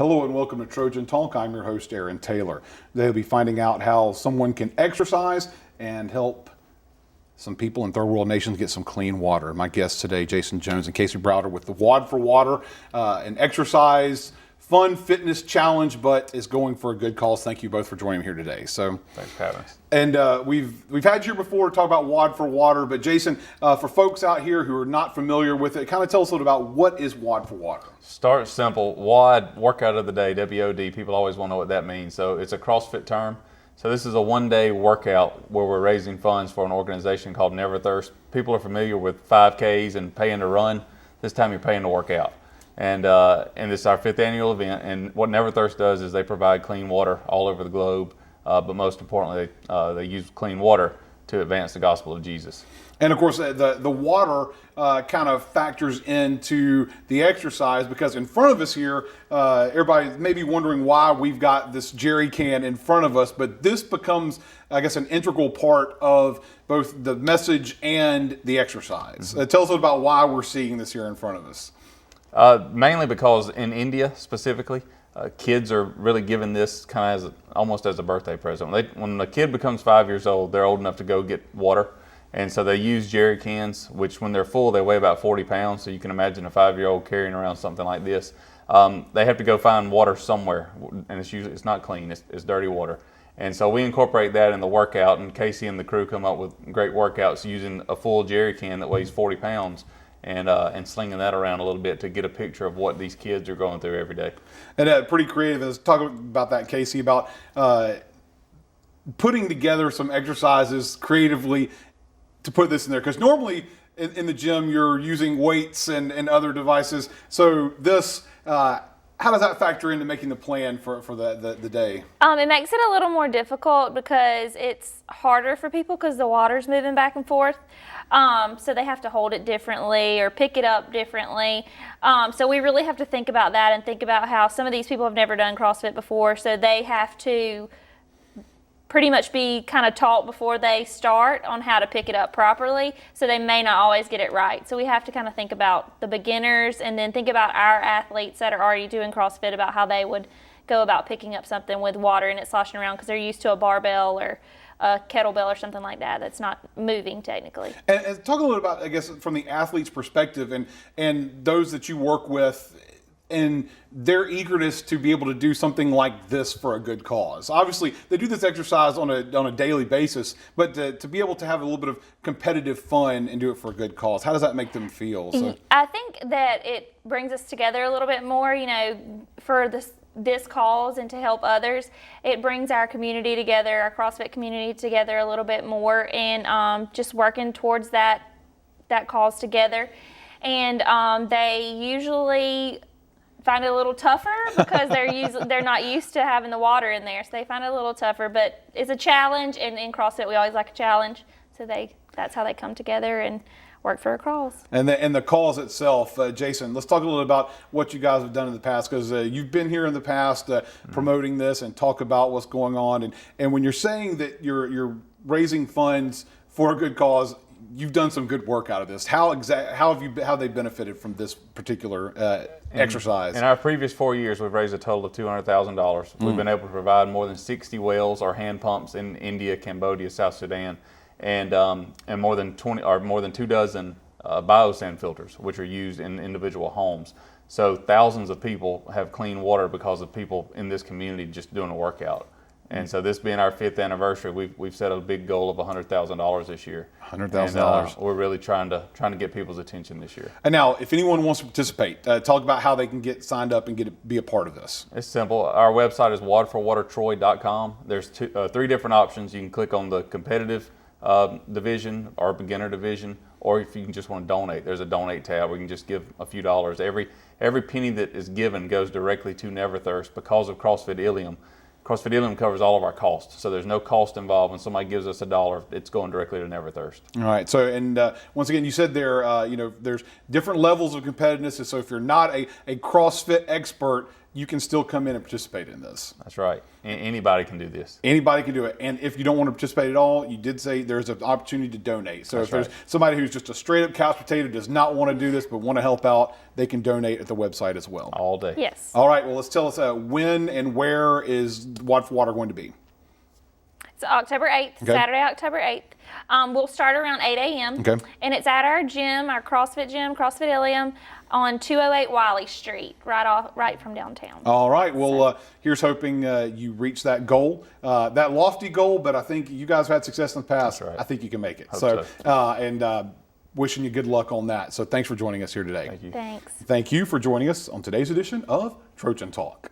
Hello and welcome to Trojan Talk. I'm your host, Aaron Taylor. Today we'll be finding out how someone can exercise and help some people in third world nations get some clean water. My guests today, Jason Jones and Casey Browder with the WOD for Water, an exercise, fun fitness challenge, but is going for a good cause. Thank you both for joining me here today. Thanks for having us. And we've had you before to talk about WOD for Water, but Jason, for folks out here who are not familiar with it, kind of tell us a little about what is WOD for Water. Start simple. WOD, workout of the day, W-O-D. People always want to know what that means. So it's a CrossFit term. So this is a one-day workout where we're raising funds for an organization called Never Thirst. People are familiar with 5Ks and paying to run. This time you're paying to work out. And this is our 5th annual event. And what Never Thirst does is they provide clean water all over the globe. But most importantly, they use clean water to advance the gospel of Jesus. And of course, the water kind of factors into the exercise, because in front of us here, everybody may be wondering why we've got this jerry can in front of us, but this becomes, I guess, an integral part of both the message and the exercise. Mm-hmm. Tell us about why we're seeing this here in front of us. Mainly because in India specifically, kids are really given this kind of almost as a birthday present. When a kid becomes 5 years old, they're old enough to go get water. And so they use jerry cans, which when they're full, they weigh about 40 pounds. So you can imagine a 5-year-old carrying around something like this. They have to go find water somewhere, and it's not clean, it's dirty water. And so we incorporate that in the workout, and Casey and the crew come up with great workouts using a full jerry can that weighs 40 pounds and slinging that around a little bit to get a picture of what these kids are going through every day. And pretty creative. Let's talk about that, Casey, about putting together some exercises creatively to put this in there, because normally in the gym you're using weights and other devices. So this, how does that factor into making the plan for the day? It makes it a little more difficult because it's harder for people because the water's moving back and forth. So they have to hold it differently or pick it up differently. So we really have to think about that and think about how some of these people have never done CrossFit before, so they have to pretty much be kind of taught before they start on how to pick it up properly, so they may not always get it right. So we have to kind of think about the beginners and then think about our athletes that are already doing CrossFit, about how they would go about picking up something with water and it sloshing around, because they're used to a barbell or a kettlebell or something like that that's not moving technically. And talk a little about, I guess, from the athlete's perspective and those that you work with and their eagerness to be able to do something like this for a good cause. Obviously, they do this exercise on a daily basis, but to be able to have a little bit of competitive fun and do it for a good cause, how does that make them feel? So, I think that it brings us together a little bit more, for this cause and to help others. It brings our community together, our CrossFit community together a little bit more, and just working towards that cause together. And they usually find it a little tougher because they're not used to having the water in there, so they find it a little tougher. But it's a challenge, and in CrossFit we always like a challenge, so that's how they come together and work for a cause. And the cause itself, Jason, let's talk a little about what you guys have done in the past, because you've been here in the past promoting this and talk about what's going on. And when you're saying that you're raising funds for a good cause, you've done some good work out of this. How have they benefited from this particular exercise? In our previous 4 years, we've raised a total of $200,000. We've been able to provide more than 60 wells or hand pumps in India, Cambodia, South Sudan, and more than 2 dozen biosand filters, which are used in individual homes. So thousands of people have clean water because of people in this community just doing a workout. And so this being our 5th anniversary, we've set a big goal of $100,000 this year. $100,000. We're really trying to get people's attention this year. And now, if anyone wants to participate, talk about how they can get signed up and be a part of this. It's simple. Our website is wodforwatertroy.com. There's 3 different options. You can click on the competitive division or beginner division, or if you just want to donate, there's a donate tab where you can just give a few dollars. Every penny that is given goes directly to Never Thirst because of CrossFit Ilium. CrossFit Ilium covers all of our costs, so there's no cost involved. When somebody gives us $1, it's going directly to Never Thirst. All right. So, and once again, you said there's different levels of competitiveness. So if you're not a CrossFit expert, you can still come in and participate in this. That's right. Anybody can do this. Anybody can do it. And if you don't want to participate at all, you did say there's an opportunity to donate. So if there's somebody who's just a straight up couch potato, does not want to do this, but want to help out, they can donate at the website as well. All day. Yes. All right. Well, let's tell us when and where is Watt for Water going to be? It's October 8th, Okay. Saturday, October 8th. We'll start around 8 a.m. Okay. And it's at our gym, our CrossFit gym, CrossFit Ilium, on 208 Wiley Street, right from downtown. All right. Well, here's hoping you reach that goal, that lofty goal. But I think you guys have had success in the past. That's right. I think you can make it. Hope So, wishing you good luck on that. So thanks for joining us here today. Thank you. Thanks. Thank you for joining us on today's edition of Trojan Talk.